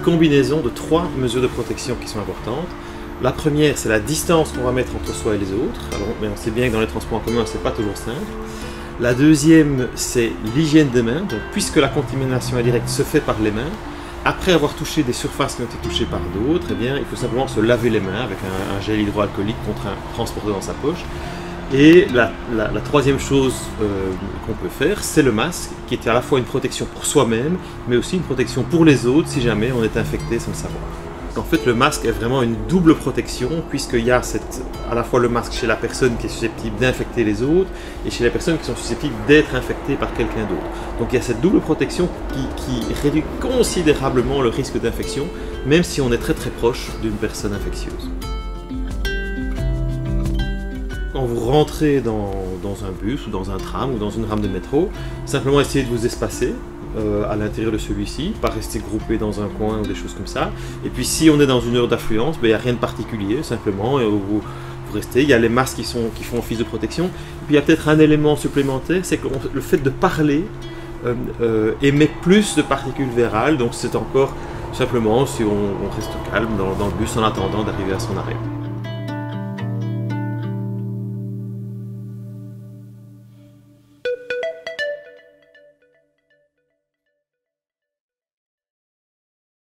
combinaison de 3 mesures de protection qui sont importantes. La première, c'est la distance qu'on va mettre entre soi et les autres. Alors, mais on sait bien que dans les transports en commun, c'est pas toujours simple. La deuxième, c'est l'hygiène des mains. Donc, puisque la contamination indirecte se fait par les mains, après avoir touché des surfaces qui ont été touchées par d'autres, eh bien, il faut simplement se laver les mains avec un gel hydroalcoolique transporté dans sa poche. Et la troisième chose qu'on peut faire, c'est le masque, qui est à la fois une protection pour soi-même, mais aussi une protection pour les autres si jamais on est infecté sans le savoir. En fait, le masque est vraiment une double protection, puisqu'il y a à la fois le masque chez la personne qui est susceptible d'infecter les autres, et chez les personnes qui sont susceptibles d'être infectées par quelqu'un d'autre. Donc il y a cette double protection qui réduit considérablement le risque d'infection, même si on est très très proche d'une personne infectieuse. Quand vous rentrez dans un bus ou dans un tram ou dans une rame de métro, simplement essayez de vous espacer à l'intérieur de celui-ci, pas rester groupé dans un coin ou des choses comme ça. Et puis si on est dans une heure d'affluence, il n'y a rien de particulier, simplement vous restez. Il y a les masques qui font office de protection. Et puis il y a peut-être un élément supplémentaire, c'est que le fait de parler émet plus de particules virales, donc c'est encore simplement si on reste calme dans le bus en attendant d'arriver à son arrêt.